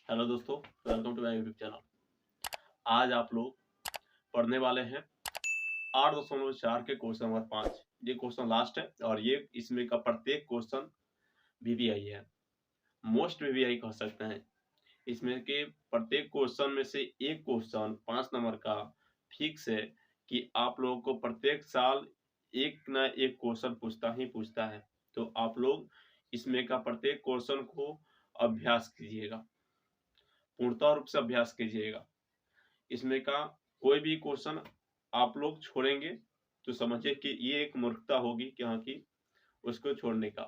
Hello दोस्तों, welcome to my YouTube channel. आज आप लोग पढ़ने वाले हैं 8.4 के क्वेश्चन नंबर 5। ये क्वेश्चन लास्ट है और ये इसमें का प्रत्येक क्वेश्चन वीवीआई है, मोस्ट वीवीआई कह सकते हैं। इसमें के प्रत्येक क्वेश्चन में से एक क्वेश्चन 5 नंबर का फिक्स है कि आप लोगों को प्रत्येक साल एक ना एक क्वेश्चन पूछता ही पूछता है। तो आप लोग इसमें का प्रत्येक क्वेश्चन को अभ्यास कीजिएगा, पूर्णतः रूप से अभ्यास कीजिएगा। इसमें का कोई भी क्वेश्चन आप लोग छोड़ेंगे तो समझिए कि ये एक मूर्खता होगी कि हाँ कि उसको छोड़ने का।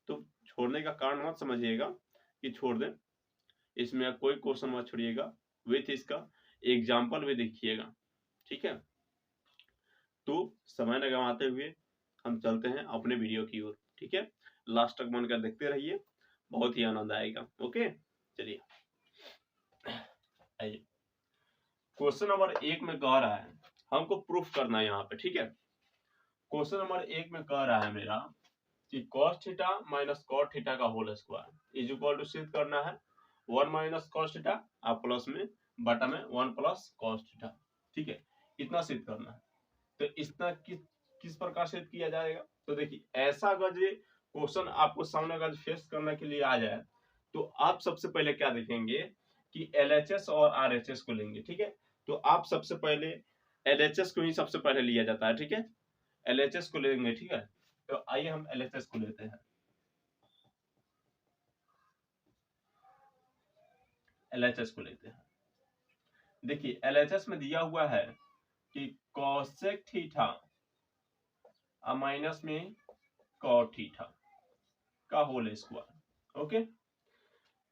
तो छोड़ने का कारण मत समझिएगा कि छोड़ दें, इसमें कोई क्वेश्चन मत छोड़िएगा, विथ इसका एग्जाम्पल भी देखिएगा, ठीक है। तो समय न गंवाते हुए हम चलते हैं अपने वीडियो की ओर, ठीक है। लास्ट तक बनकर देखते रहिए, बहुत ही आनंद आएगा। ओके, चलिए आइए। क्वेश्चन नंबर 1 में कह रहा है, हमको प्रूफ करना है यहाँ पे, ठीक है। क्वेश्चन नंबर 1 में कह रहा है मेरा कि cos theta minus cot theta का whole square is equal to सिद्ध करना है 1 माइनस cos थीटा आप प्लस में बटा में 1 प्लस cos थीटा, ठीक है। इतना सिद्ध करना है। तो इतना किस प्रकार सिद्ध किया जाएगा? तो देखिए, ऐसा अगर ये क्वेश्चन आपको सामने अगर फेस करने के लिए आ जाए तो आप सबसे पहले क्या देखेंगे कि LHS और RHS को लेंगे, ठीक है। तो आप सबसे पहले LHS को ही सबसे पहले लिया जाता है, ठीक है। LHS को लेंगे, ठीक है। तो आइए हम LHS को लेते हैं। LHS को लेते हैं। देखिए, LHS में दिया हुआ है कि cosec थीटा माइनस में cot थीटा का होल स्क्वायर, ओके।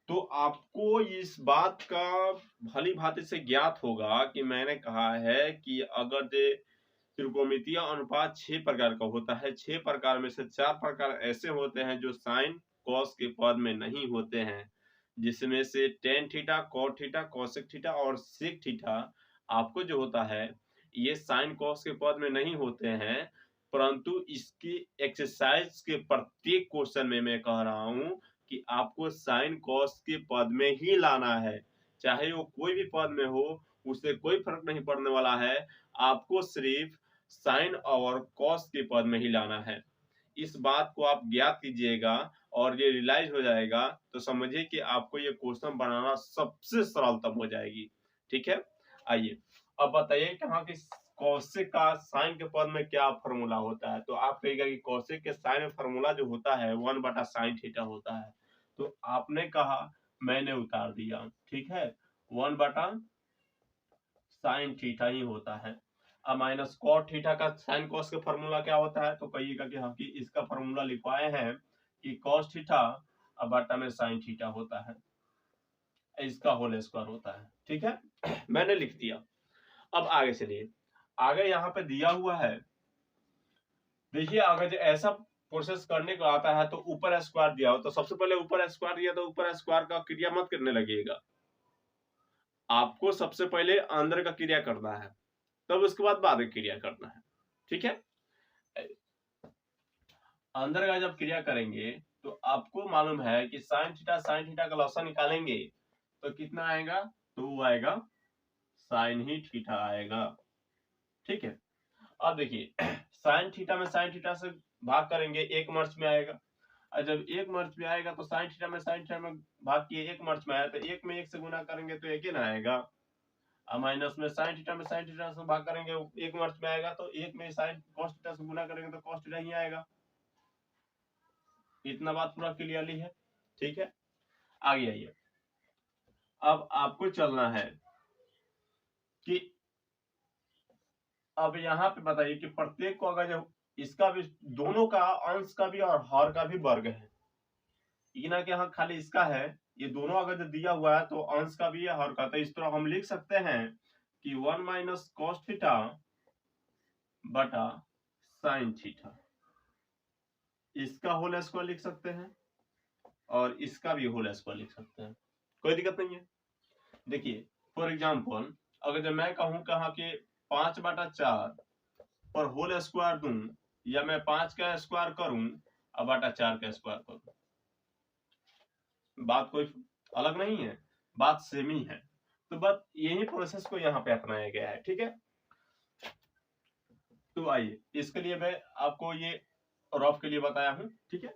तो आपको इस बात का भली भांति से ज्ञात होगा कि मैंने कहा है कि अगर त्रिकोणमितीय अनुपात 6 प्रकार का होता है, 6 प्रकार में से 4 प्रकार ऐसे होते हैं जो साइन कॉस के पद में नहीं होते हैं, जिसमें से tan theta, cot theta, cosec theta और सेक थीटा आपको जो होता है ये साइन कॉस के पद में नहीं होते हैं। परंतु इसकी एक्सरसाइज के प्रत्येक क्वेश्चन में मैं कह रहा हूं कि आपको साइन कॉस के पद में ही लाना है, चाहे वो कोई भी पद में हो, उससे कोई फर्क नहीं पड़ने वाला है। आपको सिर्फ साइन और कॉस के पद में ही लाना है। इस बात को आप ज्ञात कीजिएगा और ये रियलाइज हो जाएगा तो समझिए कि आपको ये क्वेश्चन बनाना सबसे सरलतम हो जाएगी, ठीक है। आइए अब बताइए कि हाँ कि कौशिक का साइन के पद में क्या फॉर्मूला होता है। तो आप कहिएगा कि कौशिक के साइन में फॉर्मूला जो होता है 1 बटा साइन थीटा होता है। तो आपने कहा, मैंने उतार दिया, ठीक है। 1 बटा साइन थीटा ही होता है। अब माइनस कॉट थीटा का साइन कॉस का फॉर्मूला क्या होता है? तो कहिएगा कि हाँ कि इसका फॉर्मूला लिखवाए हैं कि कॉस थीटा अब बटा में साइन थीटा होता है, इसका होल स्क्वायर होता है, ठीक है। मैंने लिख दिया। अब आगे चलिए, आगे यहाँ पे दिया हुआ है, देखिए अगर ऐसा प्रोसेस करने को आता है तो ऊपर स्क्वायर दिया हो तो सबसे पहले ऊपर स्क्वायर दिया तो ऊपर स्क्वायर का क्रिया मत करने लगेगा, आपको सबसे पहले अंदर का क्रिया करना है, तब उसके बाद की क्रिया करना है, ठीक है। अंदर का जब क्रिया करेंगे तो आपको मालूम है कि साइन थीटा का लॉसा निकालेंगे तो कितना आएगा? 2 आएगा, साइन ही थीटा आएगा, ठीक है। अब देखिए साइन थीटा में साइन थीटा से भाग करेंगे, 1 मर्च में आएगा। और जब 1 मर्च में आएगा तो साइन थीटा में भाग किए 1 मर्च में आया तो 1 में 1 से गुना करेंगे तो 1 ही ना आएगा। अब माइनस में साइन थीटा से भाग करेंगे, 1 मर्च में आएगा तो 1 में साइन कॉस थीटा से गुना करेंगे तो कॉस थीटा ही आएगा। इतना बात पूरा क्लियरली है, ठीक है। आगे आइए, अब आपको चलना है कि अब यहाँ पे बताइए कि प्रत्येक को अगर जब इसका भी दोनों का अंश का भी और हर का भी वर्ग है, ये ना कि हाँ खाली इसका है, ये दोनों अगर जो दिया हुआ है तो अंश का भी है हर का। तो इस तरह हम लिख सकते हैं कि 1 माइनस कॉस थीटा बटा साइन थीटा, इसका होल स्क्वायर लिख सकते हैं और इसका भी होल स्क्वायर लिख सकते हैं, कोई दिक्कत नहीं है। देखिए फॉर एग्जाम्पल अगर जब मैं कहूं कहा कि 5 बटा 4 पर होल स्क्वायर दूं, या मैं 5 का स्क्वायर करूं और बटा 4 का स्क्वायर करूं, बात कोई अलग नहीं है, बात सेम ही है। तो बस यही प्रोसेस को यहाँ पे अपनाया गया है, ठीक है। तो आइए इसके लिए मैं आपको ये रफ के लिए बताया हूं, ठीक है।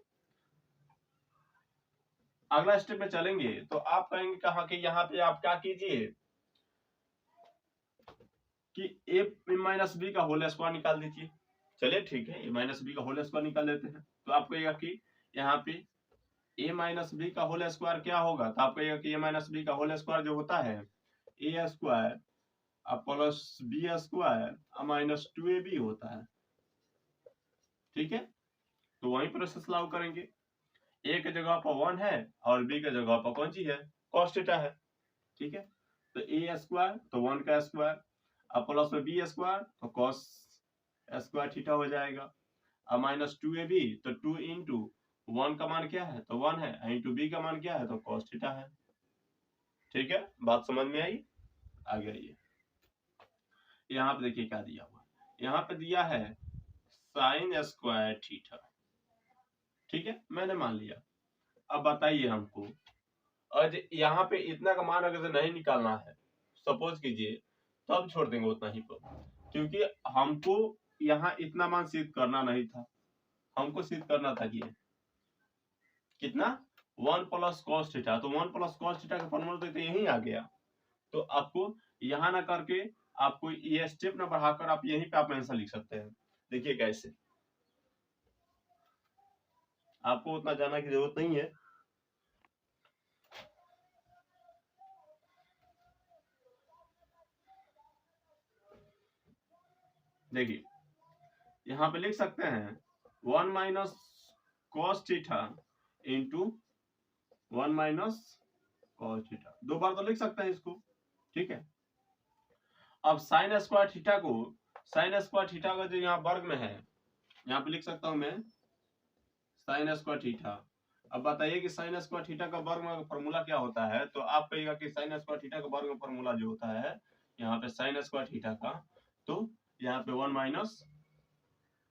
अगला स्टेप में चलेंगे तो आप कहेंगे कहा कि यहाँ पे आप क्या कीजिए कि a माइनस बी का होल स्क्वायर निकाल दीजिए। चलिए ठीक है, a माइनस बी का होल स्क्वायर निकाल देते हैं। तो आप कहेगा कि यहाँ पे a माइनस बी का होल स्क्वायर क्या होगा, तो आप कहेगा कि a माइनस बी का होल स्क्वायर जो होता है a square plus B square minus 2ab होता है, ठीक है। तो वही प्रोसेस लागू करेंगे। a के जगह पर 1 है और b के जगह पर कौन सी है, cos थीटा है, ठीक है। तो a स्क्वायर तो 1 का स्क्वायर अब प्लस में बी स्क्वायर तो cos स्क्वायर थीटा हो जाएगा। अब माइनस 2ab तो 2 इंटू 1 का मान क्या है, तो 1 है, इंटू b का मान क्या है, तो cos थीटा है, ठीक है। बात समझ में आई। आगे आइए, यहाँ पे देखिए क्या दिया हुआ, यहाँ पे दिया है साइन स्क्वायर थीटा, ठीक है, मैंने मान लिया। अब बताइए हमको, और यहाँ पे इतना का मान अगर नहीं निकालना है सपोज कीजिए, तो अब छोड़ देंगे उतना ही पर, क्योंकि हमको यहाँ इतना मान सिद्ध करना नहीं था, हमको सिद्ध करना था कि कितना 1 प्लस cos थीटा। तो 1 प्लस cos थीटा का फॉर्मूला तो यही आ गया। तो आपको यहाँ ना करके आपको ये स्टेप ना बढ़ाकर आप यहीं पे आप आंसर लिख सकते हैं। देखिए कैसे, आपको उतना जानने की जरूरत नहीं है। देखिए यहाँ पे लिख सकते हैं 1 minus cos theta into 1 minus cos theta, दो बार तो लिख सकते हैं इसको, ठीक है। अब साइन स्क्वायर थीटा को, साइन स्क्वायर थीटा का जो यहाँ वर्ग में है, यहाँ पे लिख सकता हूं मैं साइन स्क्वायर थीटा। अब बताइए कि साइन स्क्वायर थीटा का वर्ग में फॉर्मूला क्या होता है, तो आप कहिएगा कि साइन स्क्वायर थीटा का वर्ग में फॉर्मूला जो होता है यहाँ पे साइन स्क्वायर थीटा का, तो यहाँ पे 1 माइनस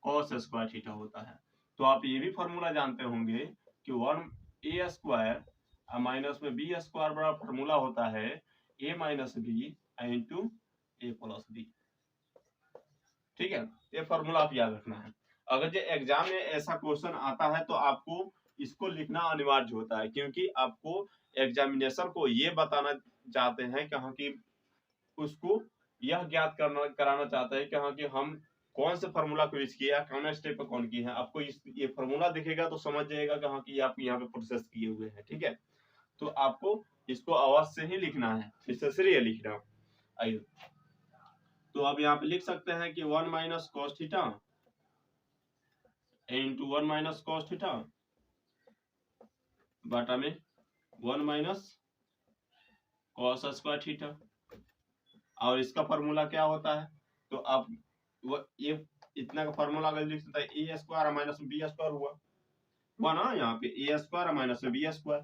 cos स्क्वायर थीटा होता है। तो आप ये भी फॉर्मूला जानते होंगे कि 1 a स्क्वायर माइनस में b स्क्वायर बड़ा फॉर्मूला होता है a minus B into a plus B, ठीक है। ये फॉर्मूला आप याद रखना है। अगर जो एग्जाम में ऐसा क्वेश्चन आता है तो आपको इसको लिखना अनिवार्य होता है, क्योंकि आपको एग्जामिनेशन को ये बताना चाहते हैं कि हाँ कि उसको यह ज्ञात करना कराना चाहते हैं कि हाँ कि हम कौन से फार्मूला को यूज किया, कौन स्टेप पे कौन की है। आपको ये फार्मूला दिखेगा तो समझ जाएगा कि हाँ कि आप यहाँ पे प्रोसेस किए हुए हैं, ठीक है। तो आपको इसको आवाज से ही लिखना है, फिर से लिखना। आइए तो आप यहाँ पे लिख सकते हैं कि 1 minus cos theta into 1 minus cos theta बाटा में 1 माइनस cos स्क्वायर थीटा, और इसका फॉर्मूला क्या होता है, तो आप ये इतना का फॉर्मूला अगर लिख सकता है ए स्क्वायर माइनस बी स्क्वायर हुआ ना, यहाँ पे ए स्क्वायर माइनस बी स्क्वायर।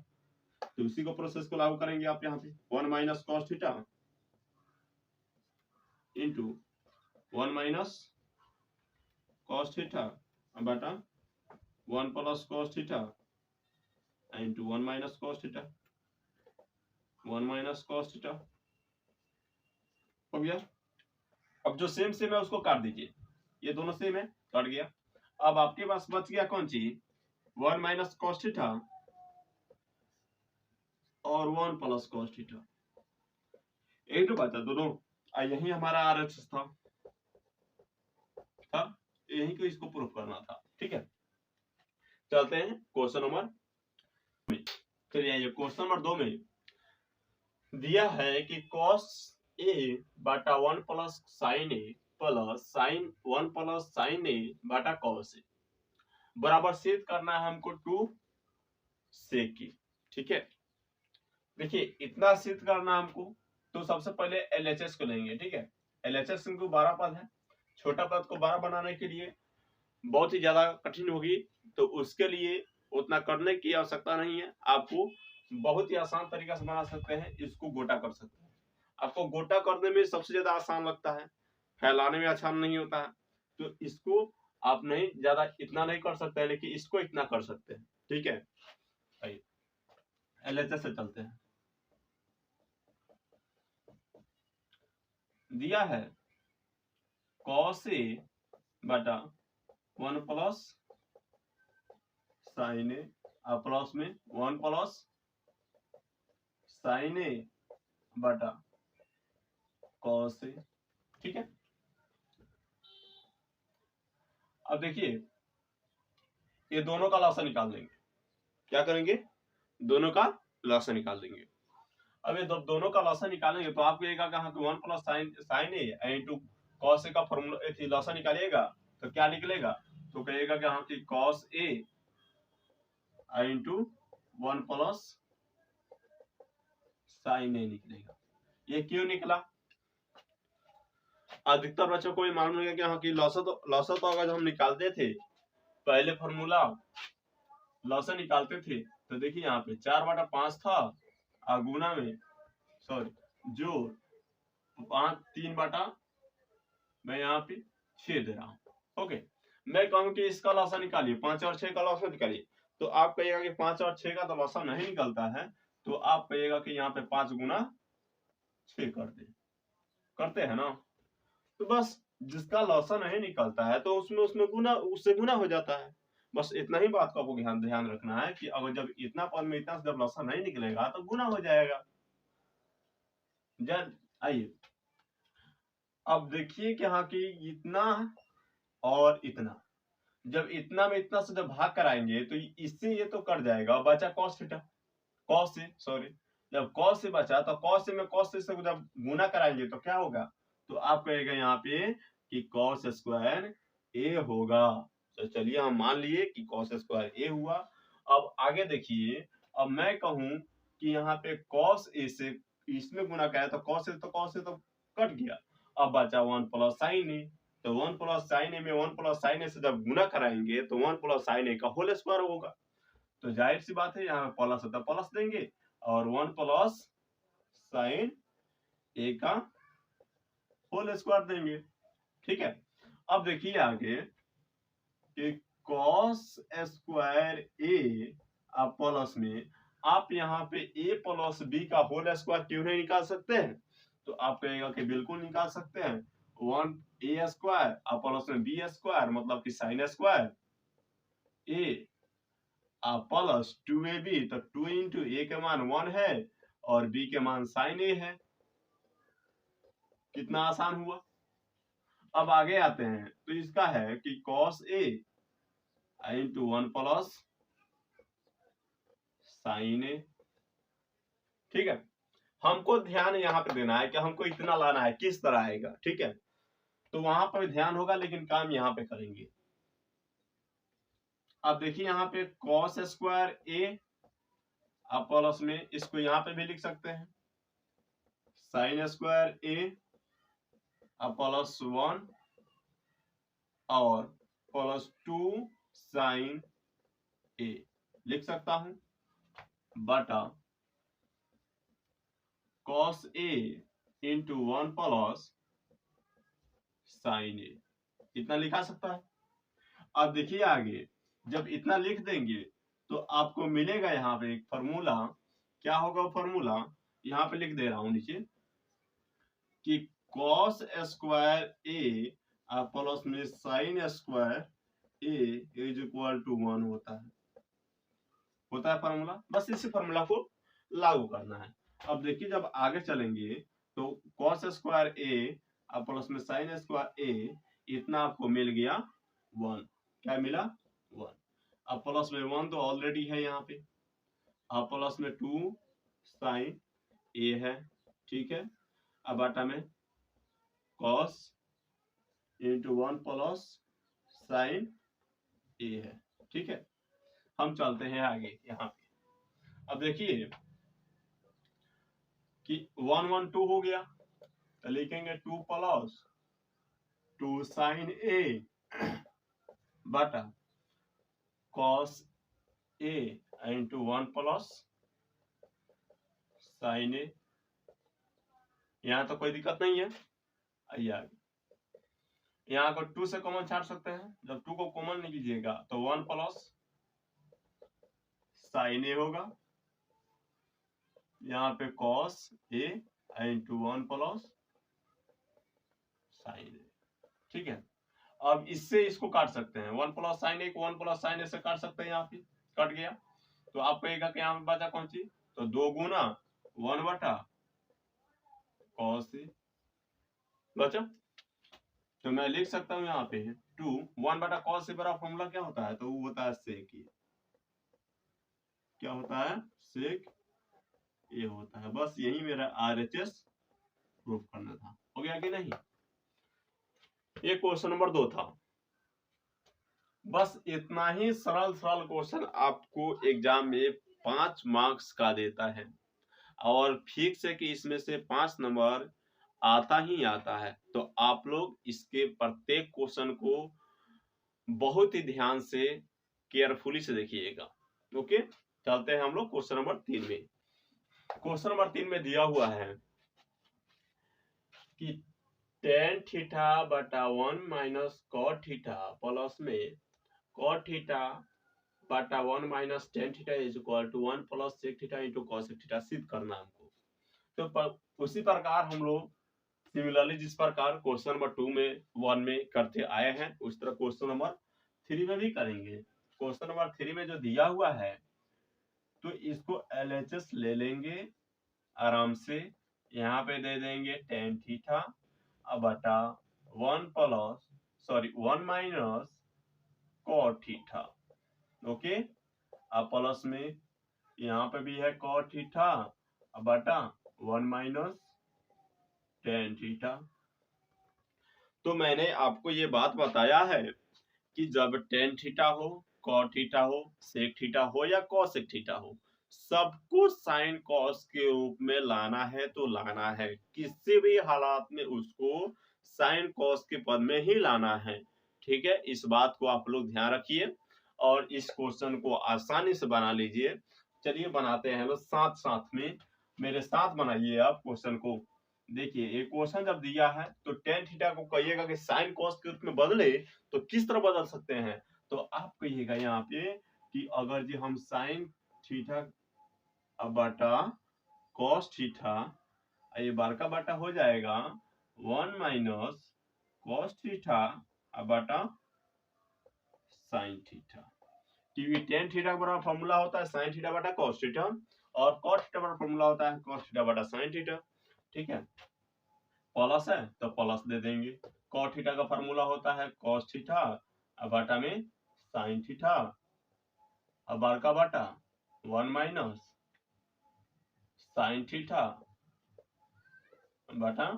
तो उसी को प्रोसेस को लागू करेंगे आप यहाँ पे 1 minus cos theta into 1 minus cos theta बटा 1 plus cos theta into 1 minus cos theta, 1 minus cos theta हो गया। अब जो सेम सेम है उसको काट दीजिए, ये दोनों सेम है, कट गया। अब आपके पास बच गया कौन सी, 1 माइनस cos थीटा और 1 प्लस cos थीटा, एक तो बचा दोनों। यही हमारा RHS था, यही को इसको प्रूफ करना था, ठीक है। चलते हैं क्वेश्चन नंबर, चलिए ये क्वेश्चन नंबर 2 में दिया है कि cos a बटा 1 plus sign a plus sign 1 plus sign a बटा cos a बराबर सिद्ध करना है हमको 2 sec की, ठीक है। देखिए इतना सिद्ध करना हमको, तो सबसे पहले LHS को लेंगे, ठीक है। LHS इनको 12 पद है, छोटा पद को 12 बनाने के लिए बहुत ही ज्यादा कठिन होगी, तो उसके लिए उतना करने की आवश्यकता नहीं है। आपको बहुत ही आसान तरीका से बना सकते हैं, इसको गोटा कर सकते हैं। आपको गोटा करने में सबसे ज्यादा आसान लगता है, फैलाने में आसान नहीं होता है। तो इसको आप नहीं ज्यादा इतना नहीं कर सकते हैं, लेकिन इसको इतना कर सकते हैं, ठीक है। LHS से चलते हैं। दिया है cos A बटा 1 प्लस साइन ए, प्लस में 1 प्लस साइन ए बटा cos A। ठीक है, अब देखिए ये दोनों का लॉसा निकाल देंगे। क्या करेंगे? दोनों का लॉसा निकाल देंगे। अब ये दोनों का लॉसा निकालेंगे तो आपको कहेगा कहाँ कि 1 plus sine A into cos A का फॉर्मूला लॉसा निकालिएगा तो क्या निकलेगा? तो कहेगा कि हाँ कि cos A into 1 plus sine ए निकलेगा। ये क्यों निकला? अधिकतर बच्चों को ये मालूम है कि हाँ कि लॉसा तो अगर हम निकालते थे पहले फॉर्मूला लॉसा निकालते थे तो देखिए यहाँ पे 4/5 था और गुना में सॉरी जोड़ 3 बटा मैं यहाँ पे 6 दे रहा हूँ। ओके, मैं कहूँ कि इसका लॉसा निकालिए, 5 और 6 का लॉसा निकालिए, तो आप कहिएगा कि 5 और 6 का तो लॉसा नहीं निकलता है, तो आप कहिएगा कि यहाँ पे 5 गुना 6 कर दे, करते हैं ना। तो बस जिसका लॉसा नहीं निकलता है तो उसमें गुना, उससे गुना हो जाता है। बस इतना ही बात को आपको ध्यान रखना है कि अगर जब इतना पद में इतना जब लॉसा नहीं निकलेगा तो गुना हो जाएगा। जब आइए अब देखिए कि हाँ कि इतना और इतना, जब इतना में इतना से जब भाग कराएंगे तो इससे ये तो कट जाएगा, बचा cos थीटा, cos से सॉरी, जब cos से बचा तो cos से में cos से जब गुना कराएंगे तो क्या होगा? तो आप कहेगा यहाँ पे कि cos स्क्वायर a होगा। तो चलिए हम मान लिए कि cos स्क्वायर a हुआ। अब आगे देखिए, अब मैं कहूं कि यहाँ पे cos a से इसमें गुना कराया तो cos से तो कट गया, अब बचा 1 प्लस साइन ए। तो 1 प्लस साइन ए में 1 प्लस साइन ए से जब गुना कराएंगे तो 1 प्लस साइन ए का होल स्क्वायर होगा। तो जाहिर सी बात है यहाँ प्लस होता प्लस देंगे और 1 प्लस साइन ए का होल स्क्वायर देंगे। ठीक है, अब देखिए आगे कि cos स्क्वायर ए प्लस में आप यहाँ पे a प्लस बी का होल स्क्वायर क्यों नहीं निकाल सकते हैं? तो आप कहेगा कि बिल्कुल निकाल सकते हैं। 1a स्क्वायर प्लस में b स्क्वायर मतलब कि sine square a plus 2ab, तो 2 इंटू ए के मान 1 है और b के मान साइन a है। कितना आसान हुआ। अब आगे आते हैं तो इसका है कि cos a into 1 plus sine A. ठीक है, हमको ध्यान यहाँ पे देना है कि हमको इतना लाना है, किस तरह आएगा। ठीक है, तो वहां पर ध्यान होगा लेकिन काम यहाँ पे करेंगे। अब देखिए यहाँ पे cos स्क्वायर ए प्लस में इसको यहाँ पे भी लिख सकते हैं साइन स्क्वायर ए प्लस 1 और प्लस 2 साइन ए लिख सकता हूं बटा cos a into 1 plus sine A, इतना लिखा सकता है। अब देखिए आगे जब इतना लिख देंगे तो आपको मिलेगा यहाँ पे एक फॉर्मूला। क्या होगा फॉर्मूला? यहाँ पे लिख दे रहा हूं नीचे कि cos स्क्वायर ए प्लस में sine square A is equal to 1 होता है फॉर्मूला। बस इसी फॉर्मूला को लागू करना है। अब देखिए जब आगे चलेंगे तो cos स्क्वायर ए प्लस में साइन स्क्वायर ए, इतना आपको मिल गया 1। क्या मिला? 1। अब प्लस में 1 तो ऑलरेडी है यहाँ पे, अब प्लस में 2 साइन ए है। ठीक है, अब आटा में cos इंटू 1 प्लस साइन ए है। ठीक है, हम चलते हैं आगे यहाँ पे। अब देखिए कि 1 1 2 हो गया तो लिखेंगे 2 प्लस 2 साइन ए बटा cos ए इंटू 1 प्लस साइन ए। यहाँ तो कोई दिक्कत नहीं है। आइए आगे, यहाँ को 2 से कॉमन छाट सकते हैं। जब 2 को कॉमन नहीं कीजिएगा तो 1 प्लस साइन ए होगा, यहाँ पे cos A into 1 plus sine A. ठीक है, अब इससे इसको काट सकते हैं, 1 प्लस साइन ए को 1 प्लस साइन ए से काट सकते हैं, यहाँ पे कट गया। तो आप कहेगा कि यहाँ पे बचा कौन सी, तो 2 गुना 1 बटा कॉस ए बचा। तो मैं लिख सकता हूँ यहाँ पे 2 1 बटा कॉस ए बड़ा फॉर्मूला क्या होता है, तो वो होता है सेक ए। क्या होता है, सेक ए होता है। बस यही मेरा RHS प्रूफ करना था। हो गया कि नहीं, ये क्वेश्चन नंबर 2 था। बस इतना ही सरल सरल क्वेश्चन आपको एग्जाम में 5 मार्क्स का देता है, और फिक्स है कि इसमें से 5 नंबर आता ही आता है। तो आप लोग इसके प्रत्येक क्वेश्चन को बहुत ही ध्यान से केयरफुली से देखिएगा। ओके, चलते हैं हम लोग क्वेश्चन नंबर 3 में। क्वेश्चन नंबर 3 में दिया हुआ है कि tan थीटा बटा 1 माइनस कॉट थीटा प्लस में कॉट थीटा बटा 1 minus tan theta is equal to 1 plus sec theta into cos theta सिद्ध करना हमको। तो उसी प्रकार हम लोग सिमिलरली जिस प्रकार क्वेश्चन नंबर 2 में 1 में करते आए हैं, उस तरह क्वेश्चन नंबर 3 में भी करेंगे। क्वेश्चन नंबर 3 में जो दिया हुआ है, तो इसको LHS ले लेंगे आराम से। यहाँ पे दे देंगे tan थीटा बटा 1 माइनस कॉट थीटा। ओके, अब प्लस में यहाँ पे भी है कॉट थीटा बटा 1 माइनस tan थीटा। तो मैंने आपको ये बात बताया है कि जब tan थीटा हो, कॉट थीटा हो, सेक थीटा हो या कॉसेक थीटा हो, सबको साइन कॉस के रूप में लाना है तो लाना है। किसी भी हालात में उसको साइन कॉस के पद में ही लाना है। ठीक है, इस बात को आप लोग ध्यान रखिए और इस क्वेश्चन को आसानी से बना लीजिए। चलिए बनाते हैं लोग साथ साथ में, मेरे साथ बनाइए आप क्वेश्चन को। देखिए, एक क्वेश्चन जब दिया है तो tan थीटा को कहिएगा कि साइन कॉस के रूप में बदले, तो किस तरह बदल सकते हैं, तो आप कहिएगा यहाँ पे कि अगर जी हम साइन थीटा बटा कॉस थीटा, ये बार का बाटा हो जाएगा 1 माइनस कॉस थीटा बटा साइन थीटा, क्योंकि tan थीटा का बड़ा फॉर्मूला होता है साइन थीटा बटा कॉस थीटा, और कॉस थीटा बड़ा फॉर्मूला होता है कॉस थीटा बटा साइन थीटा। ठीक है, प्लस है तो प्लस दे देंगे। कॉस थीटा का फॉर्मूला होता है कॉस थीटा बटा में साइन थीटा, अब बार का बाटा 1 माइनस साइन थीटा बटा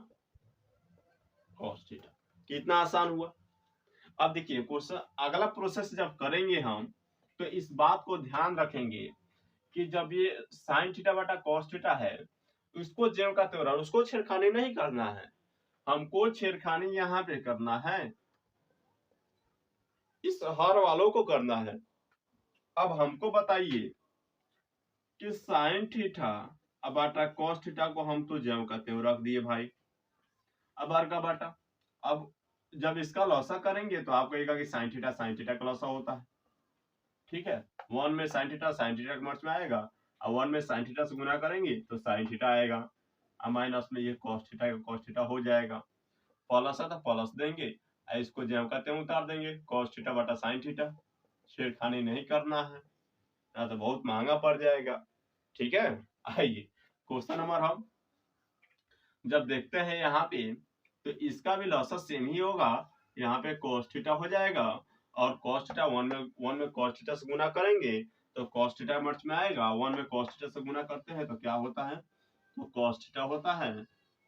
कॉस थीटा। कितना आसान हुआ। अब देखिए क्वेश्चन अगला प्रोसेस जब करेंगे हम, तो इस बात को ध्यान रखेंगे कि जब ये साइन थीटा बटा कॉस थीटा है, उसको ज्यों का त्यों, उसको छेड़खानी नहीं करना है, हमको छेड़खानी यहाँ पे करना है, इस हर वालों को करना है। अब हमको बताइए कि साइन थीटा बटा कॉस थीटा को हम तो ज्यों का त्यों रख दिए भाई, अब आर का बाटा। अब जब इसका लॉसा करेंगे तो आप कहेगा कि साइन थीटा का लॉसा होता है। ठीक है, 1 में साइन थीटा के मार्च में आएगा, और 1 में साइन थीटा से गुना करेंगे तो साइन थीटा आएगा, और माइनस में ये कॉस थीटा हो जाएगा। प्लस है तो प्लस देंगे, इसको ज्यों का त्यों उतार देंगे, कॉस थीटा बटा साइन थीटा। छेड़खानी नहीं करना है, ना तो बहुत महंगा पड़ जाएगा। ठीक है, आइए क्वेश्चन नंबर हम जब देखते हैं यहाँ पे, तो इसका भी लॉसेस सेम ही होगा। यहाँ पे cos थीटा हो जाएगा, और cos थीटा 1 में cos थीटा से गुना करेंगे तो cos थीटा मर्च में आएगा, 1 में cos थीटा से गुना करते हैं तो क्या होता है, तो cos थीटा होता है।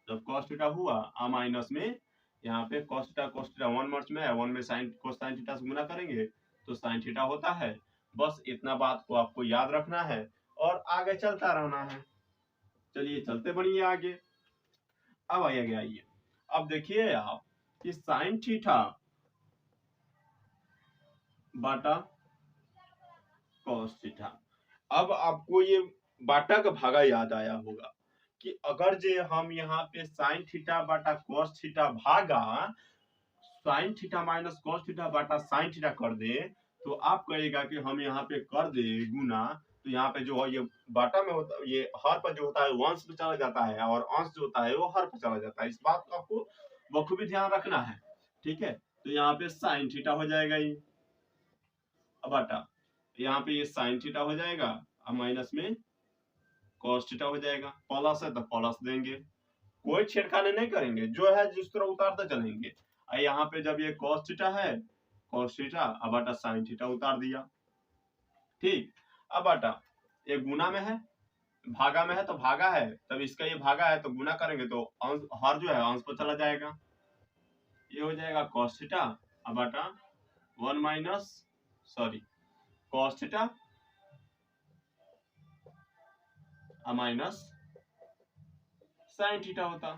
जब cos थीटा हुआ माइनस में यहाँ पे cos थीटा 1 मर्च में है, 1 में साइन थीटा से गुना करेंगे तो साइन थीटा होता है। बस इतना बात को आपको याद रखना है और आगे चलता रहना है। चलिए चलते बढ़िए आगे। अब आइए, अब देखिए आप कि साइन थीटा बाटा कॉस थीटा, अब आपको ये बाटा का भागा याद आया होगा कि अगर जे हम यहाँ पे साइन थीटा बाटा कॉस थीटा भागा sine theta minus cos theta बाटा साइन थीटा कर दे, तो आप कहेगा कि हम यहाँ पे कर दे गुना, तो यहाँ पे जो है ये बाटा में होता, ये हर पर जो होता है वो अंश पे चला जाता है, और अंश जो होता है वो हर पे चला जाता है। इस बात को आपको बखूबी ध्यान रखना है, ठीक है। तो यहाँ पे साइन थीटा हो जाएगा ये, अब हटा यहाँ पे ये साइन थीटा हो जाएगा, अब माइनस में कॉस थीटा हो जाएगा। प्लस है तो प्लस देंगे, कोई छेड़खानी नहीं करेंगे, जो है जिस तरह उतारते चलेंगे। यहाँ पे जब ये कॉस थीटा है, कॉस थीटा, अब हटा साइन थीटा उतार दिया, ठीक। अब हटा ये गुना में है, भागा में है तो भागा है, तब इसका ये भागा है तो गुना करेंगे तो अंश, हर जो है अंश पर चला जाएगा, ये हो जाएगा cos थीटा, अब हटा 1 minus sorry cos theta minus sin theta होता,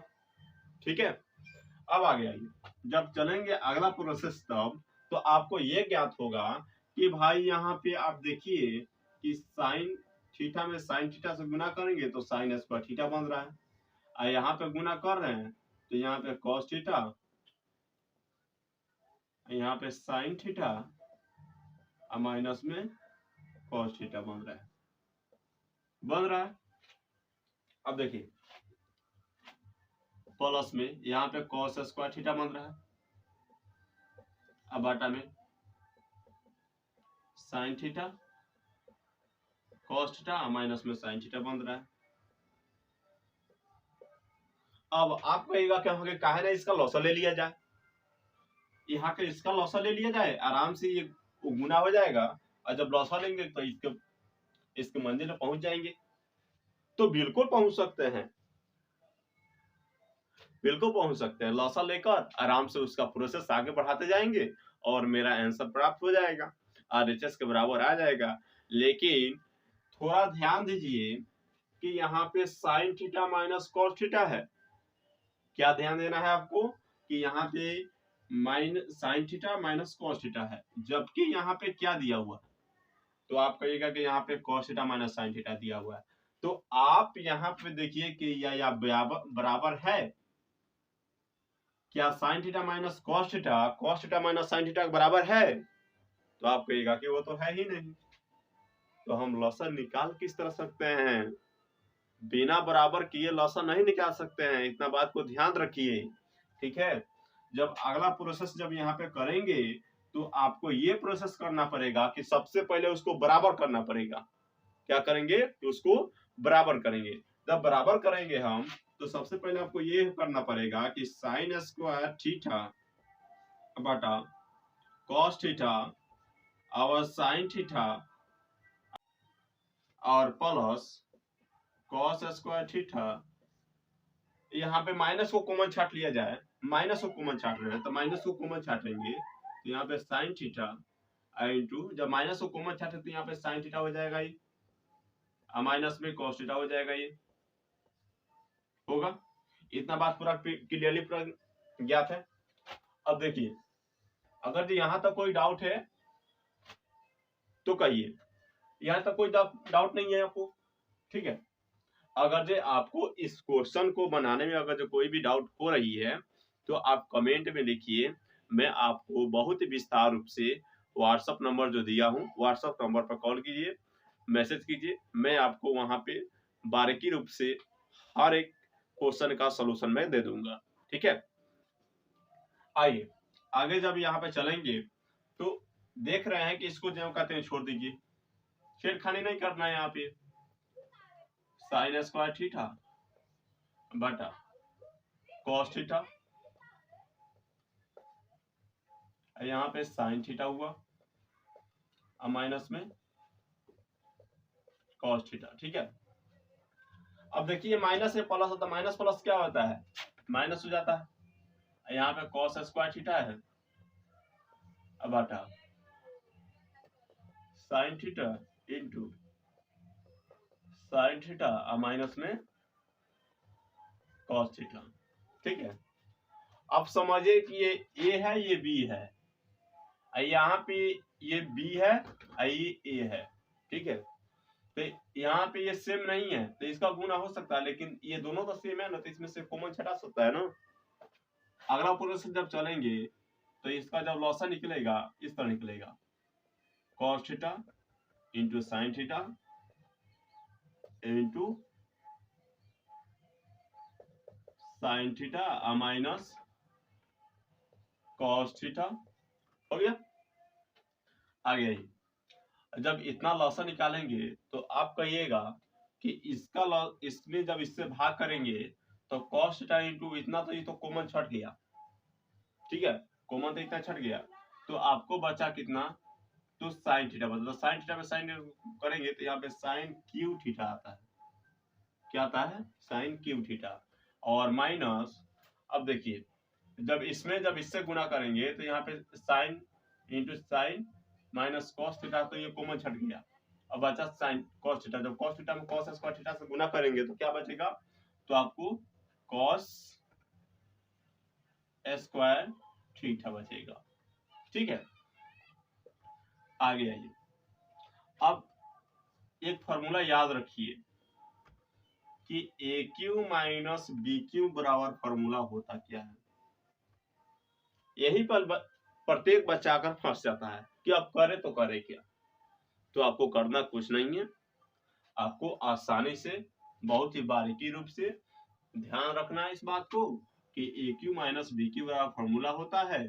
ठीक है। अब आगे आइए, जब चलेंगे अगला प्रोसेस तब तो आपको ये ज्ञात होगा कि भाई यहाँ पे आप देखिए कि साइन थीटा में साइन थीटा से गुना करेंगे तो साइन स्क्वायर थीटा बन रहा है, और यहाँ पे गुना कर रहे हैं तो यहाँ पे cos थीटा, यहाँ पे साइन थीटा माइनस में cos थीटा बन रहा है। अब देखिए प्लस में यहाँ पे cos स्क्वायर थीटा बन रहा है, अब बाटा में sine theta cos theta minus में साइन थीटा बन रहा है। अब आप कहेगा कि काहे ना इसका लॉसा ले लिया जाए, यहाँ के इसका लॉसा ले लिया जाए, आराम से ये गुना हो जाएगा, और जब लॉसा लेंगे तो इसके मंजिल में पहुंच जाएंगे। तो बिल्कुल पहुंच सकते हैं, बिल्कुल पहुंच सकते हैं, लॉसा लेकर आराम से उसका प्रोसेस आगे बढ़ाते जाएंगे और मेरा आंसर प्राप्त हो जाएगा, RHS के बराबर आ जाएगा। लेकिन थोड़ा ध्यान दीजिए कि यहाँ पे sine theta minus cos theta है, क्या ध्यान देना है आपको कि यहाँ पे sine theta minus cos theta है, जबकि यहाँ पे क्या दिया हुआ है, तो आप कहिएगा कि यहाँ पे cos theta minus sine theta दिया हुआ है, तो आप यहाँ पे देखिए कि या बराबर है, क्या sign theta minus cos theta minus sine theta बराबर है, तो आप कहिएगा कि वो तो है ही नहीं। तो हम लॉसा निकाल किस तरह सकते हैं, बिना बराबर किए लॉसा नहीं निकाल सकते हैं, इतना बात को ध्यान रखिए, ठीक है। जब अगला प्रोसेस जब यहाँ पे करेंगे तो आपको ये प्रोसेस करना पड़ेगा कि सबसे पहले उसको बराबर करना पड़ेगा। क्या करेंगे कि उसको बराबर करेंगे, जब बराबर करेंगे हम तो सबसे पहले आपको ये करना पड़ेगा कि साइन स्क्वायर थीटा बटा कॉस थीटा और साइन थीटा और प्लस कॉस स्क्वायर थीटा, यहाँ पे माइनस को कॉमन छाट लिया जाए, माइनस को कॉमन छाट रहे हैं तो माइनस को कॉमन छाटेंगे तो यहाँ पे साइन थीटा इंटू, जब माइनस को कॉमन छाटे तो यहाँ पे साइन थीटा हो जाएगा, ये माइनस में कॉस थीटा हो जाएगा, ये होगा। इतना बात पूरा क्लियरली पूरा ज्ञात है। अब देखिए अगर जो यहाँ तक कोई डाउट है तो कहिए, यहाँ तक कोई डाउट नहीं है आपको, ठीक है। अगर जो आपको इस क्वेश्चन को बनाने में अगर जो कोई भी डाउट हो रही है तो आप कमेंट में लिखिए, मैं आपको बहुत ही विस्तार रूप से व्हाट्सएप नंबर जो दिया हूँ व्हाट्सएप नंबर पर कॉल कीजिए, मैसेज कीजिए, मैं आपको वहां पे बारीकी रूप से हर एक क्वेश्चन का सलूशन मैं दे दूंगा, ठीक है। आइए आगे जब यहाँ पे चलेंगे तो देख रहे हैं कि इसको जो कहते हैं छोड़ दीजिए, छेड़खानी नहीं करना है, यहाँ पे साइन स्क्वायर थीटा बटा कॉस थीटा, यहाँ पे साइन थीटा हुआ माइनस में कॉस थीटा, ठीक है। अब देखिए माइनस से प्लस होता है, माइनस प्लस क्या होता है, माइनस हो जाता है, यहाँ पे कॉस स्क्वायर थीटा है, अब हटा sign theta into sine theta minus में कॉस थीटा, ठीक है। अब समझिए कि ये ए है ये बी है, यहाँ पे ये बी है ये ए है, ठीक है। तो यहाँ पे ये सेम नहीं है तो इसका गुना हो सकता है, लेकिन ये दोनों तो सेम है ना, तो इसमें से कॉमन छटा सकता है ना। अगला प्रोसेस जब चलेंगे तो इसका जब लॉसा निकलेगा इस तरह निकलेगा, cos theta into sine theta into sine theta minus cos theta हो गया। आगे आइए, जब इतना लॉसा निकालेंगे तो आप कहिएगा कि इसका लॉस, इसमें जब इससे भाग करेंगे तो कॉस थीटा इंटू इतना, तो ये तो कॉमन छट गया, ठीक है, कॉमन तो इतना छट गया, तो आपको बचा कितना, तो साइन थीटा बचा। तो साइन थीटा में साइन करेंगे तो यहाँ पे साइन क्यू थीटा आता है, क्या आता है, साइन क्यू थीटा। और माइनस, अब देखिए जब इससे गुना करेंगे तो यहाँ पे sine into sine minus cos theta, तो ये कॉमन छट गया, अब बचा साइन कॉस थीटा। जब कॉस थीटा में कॉस स्क्वायर थीटा से गुना करेंगे तो क्या बचेगा, तो आपको कॉस स्क्वायर थीटा बचेगा, ठीक है। आगे आइए, अब एक फॉर्मूला याद रखिए कि A cube minus B cube बराबर फॉर्मूला होता क्या है। यही पर प्रत्येक बच्चा आकर फंस जाता है कि अब करे तो करे क्या। तो आपको करना कुछ नहीं है, आपको आसानी से बहुत ही बारीकी रूप से ध्यान रखना है इस बात को कि A cube minus B cube बराबर फॉर्मूला होता है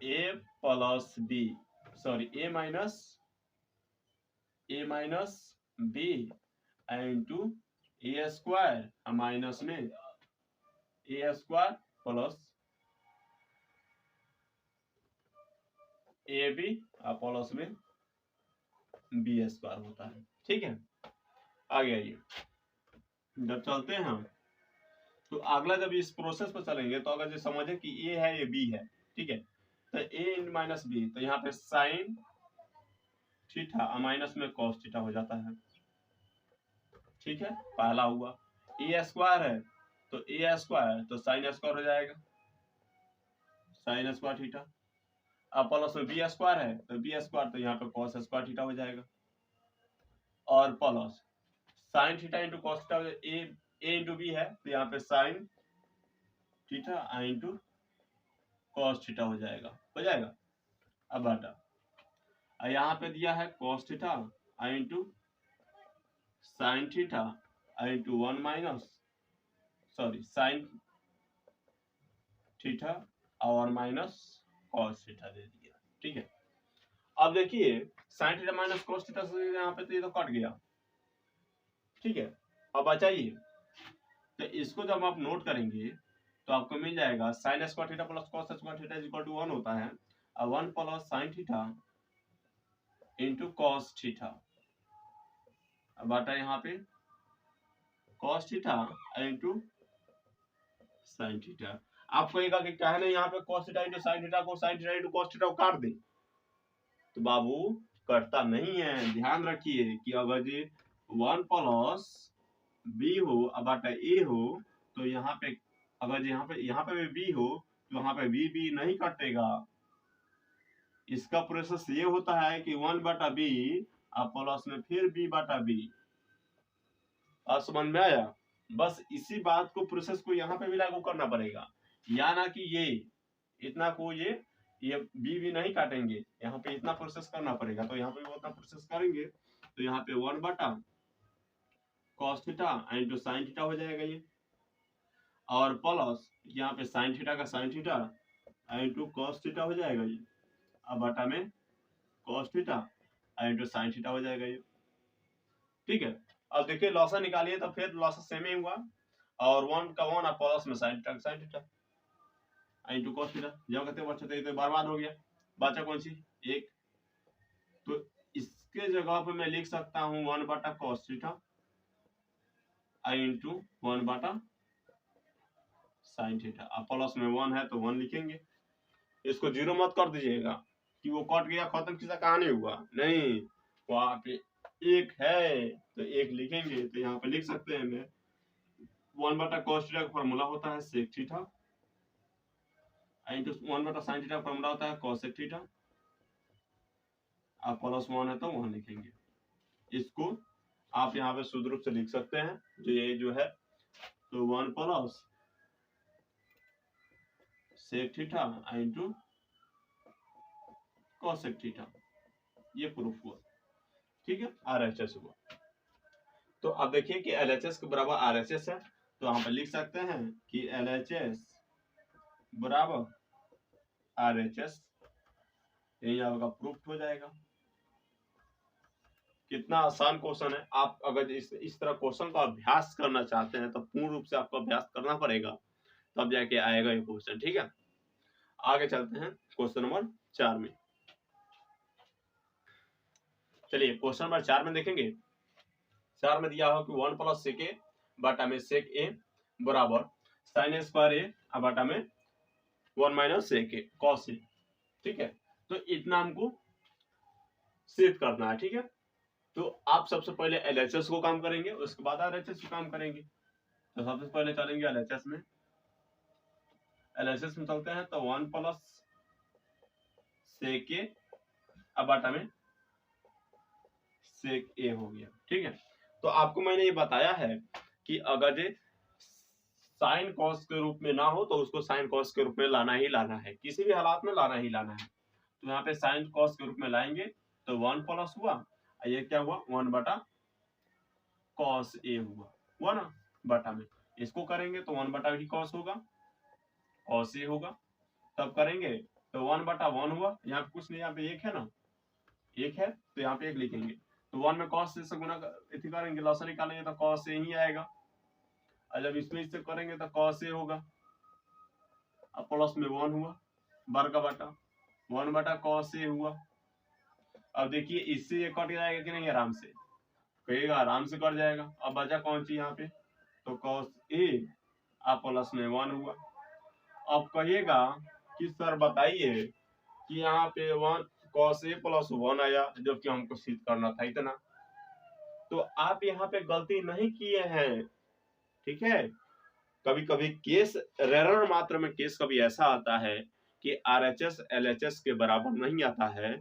A plus B, sorry A minus B into A square minus में A square plus A B plus में बी स्क्वायर होता है, ठीक है। आगे आइए, जब चलते हैं हम तो अगला जब इस प्रोसेस पर चलेंगे तो अगर जो समझे कि ए है ये बी है, ठीक है, तो ए माइनस बी, तो यहाँ पे साइन थीटा माइनस में कॉस थीटा हो जाता है, ठीक है, पहला हुआ। ए स्क्वायर है तो ए स्क्वायर तो साइन स्क्वायर हो जाएगा, साइन स्क्वायर थीटा। अब प्लस में बी स्क्वायर है तो बी स्क्वायर, तो यहाँ पे कॉस स्क्वायर थीटा हो जाएगा, और plus sine theta into cos theta, A into B है तो यहाँ पे sine theta into cos theta हो जाएगा। अब बटा, यहाँ पे दिया है cos theta into sine theta into 1 minus, sorry sine theta और माइनस कॉस थीटा दे दिया, ठीक है। अब देखिए sine theta minus cos theta से यहाँ पे तो ये तो कट गया, ठीक है। अब बचाइए, तो इसको जब आप नोट करेंगे तो आपको मिल जाएगा sine square theta plus cos square theta is equal to 1 होता है, और 1 plus sine theta into cos theta, अब बटा यहाँ पे cos theta into sine theta. आप कहेगा कि क्या है ना यहाँ पे cos theta into sine theta को sine theta into cos theta को काट दे, तो बाबू करता नहीं है। ध्यान रखिए कि अगर जी 1 प्लस बी हो बटा ए हो, तो यहाँ पे अगर यहाँ पे भी बी हो तो यहाँ पे बी नहीं कटेगा। इसका प्रोसेस ये होता है कि 1 बटा बी प्लस में फिर बी बटा बी। समझ में आया? बस इसी बात को प्रोसेस को यहाँ पे भी लागू करना पड़ेगा, या ना कि ये इतना को ये बी नहीं काटेंगे, यहाँ पे इतना प्रोसेस करना पड़ेगा। तो यहाँ पे उतना प्रोसेस करेंगे तो यहाँ पे 1 बटा cos theta into sine theta हो जाएगा ये, और प्लस यहाँ पे साइन थीटा का sign theta into cos theta हो जाएगा ये, अब बटा में cos theta into sine theta हो जाएगा ये, ठीक है। अब देखिए लॉसा निकालिए तो फिर लॉसा सेम ही हुआ, और 1 का 1 प्लस में sign theta into cos theta, जब कहते बच्चे तो बर्बाद हो गया, बचा कौन सी एक, तो इसके जगह पे मैं लिख सकता हूँ 1 बटा कॉस थीटा इंटू 1 बटा साइन थीटा। अब प्लस में 1 है तो 1 लिखेंगे, इसको जीरो मत कर दीजिएगा कि वो कट गया खत्म, किसी कहानी हुआ नहीं, वहां पे एक है तो एक लिखेंगे, तो यहाँ पे लिख सकते हैं मैं 1 बटा कॉस थीटा का फॉर्मूला होता है सेक थीटा इंटू 1 बटा साइन थीटा का फॉर्मूला होता है कॉसेक थीटा, अब प्लस 1 है तो 1 लिखेंगे। इसको आप यहाँ पे शुद्ध रूप से लिख सकते हैं, जो ये जो है तो 1 plus sec theta into cosec theta, ये प्रूफ हुआ, ठीक है, आरएचएस हुआ। तो अब देखिए कि एलएचएस के बराबर आरएचएस है, तो यहाँ पे लिख सकते हैं कि LHS बराबर RHS, यही आपका प्रूफ हो जाएगा। कितना आसान क्वेश्चन है। आप अगर इस तरह क्वेश्चन का अभ्यास करना चाहते हैं तो पूर्ण रूप से आपको अभ्यास करना पड़ेगा, तब जाके आएगा ये क्वेश्चन। ठीक है, आगे चलते हैं क्वेश्चन नंबर 4 में। चलिए क्वेश्चन नंबर 4 में देखेंगे। 4 में दिया हो कि 1 प्लस सेक ए बटा में सेक ए बराबर साइन स्क्वायर ए बटा में 1 minus sec A cos A. ठीक है, तो इतना हमको सिद्ध करना है। ठीक है, तो आप सबसे पहले LHS को काम करेंगे, उसके बाद RHS को काम करेंगे। तो सबसे पहले चलेंगे LHS में। LHS में चलते हैं तो 1 प्लस सेक ए बटा में सेक ए हो गया। ठीक है, तो आपको मैंने ये बताया है कि अगर ये साइन कॉस के रूप में ना हो तो उसको साइन कॉस के रूप में लाना ही लाना है, किसी भी हालात में लाना ही लाना है। तो यहाँ पे साइन कॉस के रूप में लाएंगे तो 1 प्लस हुआ, ये क्या हुआ 1 बटा कॉस ए हुआ ना बटा में। इसको करेंगे तो 1 बटा भी कॉस होगा, कॉस ए होगा। तब करेंगे तो 1 बटा 1 हुआ, यहाँ पे कुछ नहीं, यहाँ पे 1 है ना, 1 है तो यहाँ पे 1 लिखेंगे। तो 1 में कॉस से गुना करेंगे, लॉसा निकालेंगे तो कॉस ए ही आएगा। और जब इसमें इससे करेंगे तो कॉस ए होगा। अब प्लस में 1 हुआ वर्ग बटा 1 बटा कॉस ए हुआ। अब देखिए इससे ये कट जाएगा कि नहीं, आराम से कहिएगा, आराम से कट जाएगा। अब बचा कौन सी यहाँ पे, तो कॉस ए प्लस में 1 हुआ। अब कहिएगा कि सर बताइए कि यहाँ पे 1 कॉस ए प्लस 1 आया, जबकि हमको सिद्ध करना था इतना। तो आप यहाँ पे गलती नहीं किए हैं। ठीक है, कभी कभी केस रेयर मात्र में केस कभी ऐसा आता है कि RHS LHS के बराबर नहीं आता है,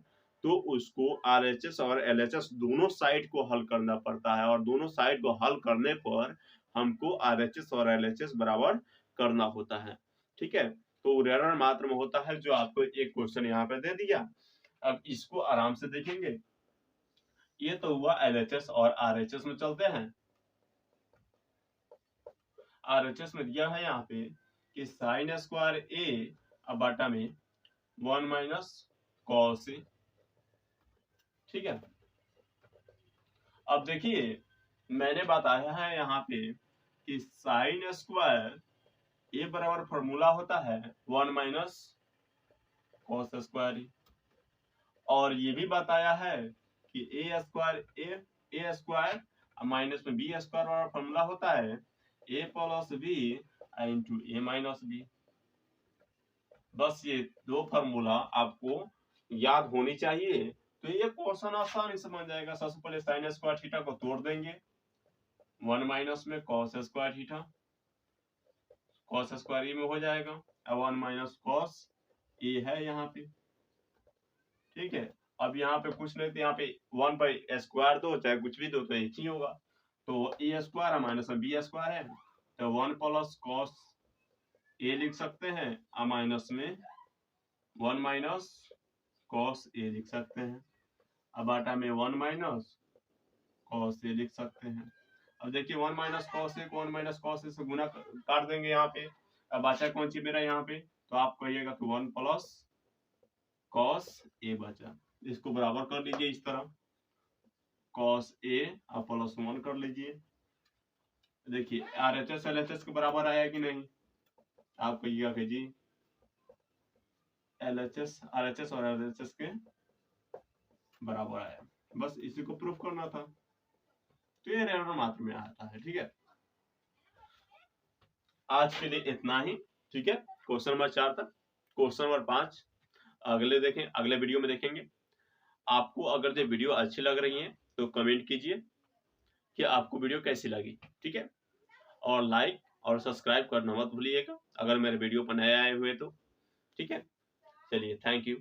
तो उसको RHS और LHS दोनों साइड को हल करना पड़ता है, और दोनों साइड को हल करने पर हमको RHS और LHS बराबर करना होता है। ठीक है, तो रेयर मात्र में होता है, जो आपको एक क्वेश्चन यहाँ पे दे दिया। अब इसको आराम से देखेंगे। ये तो हुआ LHS और RHS में चलते हैं। RHS में दिया है यहाँ पे कि साइन स्क्वायर ए बटा में 1 माइनस कॉस ए। ठीक है, अब देखिए मैंने बताया है यहाँ पे कि साइन स्क्वायर ए बराबर फॉर्मूला होता है 1 माइनस कॉस स्क्वायर ए, और ये भी बताया है कि ए स्क्वायर माइनस में बी स्क्वायर वाला फॉर्मूला होता है A plus B into A minus B. बस ये दो फॉर्मूला आपको याद होनी चाहिए, तो ये क्वेश्चन आसानी से बन जाएगा। सबसे पहले साइन स्क्वायर थीटा को तोड़ देंगे, 1 माइनस में cos square theta, cos square A में हो जाएगा, अब 1 माइनस कॉस ए है यहाँ पे। ठीक है, अब यहाँ पे कुछ नहीं, तो यहाँ पे 1 पर स्क्वायर दो, चाहे कुछ भी दो तो एक ही होगा। तो ए स्क्वायर माइनस में बी स्क्वायर है, तो 1 प्लस कॉस ए लिख सकते हैं, माइनस में 1 माइनस कॉस ए लिख सकते हैं। अब आटा में 1 माइनस कॉस ए लिख सकते हैं। अब देखिए 1 माइनस कॉस ए को 1 माइनस कॉस ए से गुना काट देंगे यहाँ पे। अब बचा कौन सी मेरा यहाँ पे, तो आप कहिएगा कि 1 प्लस कॉस ए बचा। इसको बराबर कर लीजिए इस तरह, कॉस ए आप प्लस 1 कर लीजिए। देखिए RHS LHS के बराबर आया कि नहीं, आप कहिएगा कि जी RHS और LHS के बराबर आया। बस इसी को प्रूफ करना था, तो ये रेयर मात्र में आता है। ठीक है, आज के लिए इतना ही। ठीक है, क्वेश्चन नंबर 4 तक। क्वेश्चन नंबर 5 अगले देखें, अगले वीडियो में देखेंगे। आपको अगर ये वीडियो अच्छी लग रही है तो कमेंट कीजिए कि आपको वीडियो कैसी लगी। ठीक है, और लाइक और सब्सक्राइब करना मत भूलिएगा अगर मेरे वीडियो पर नए आए हुए तो। ठीक है, चलिए थैंक यू।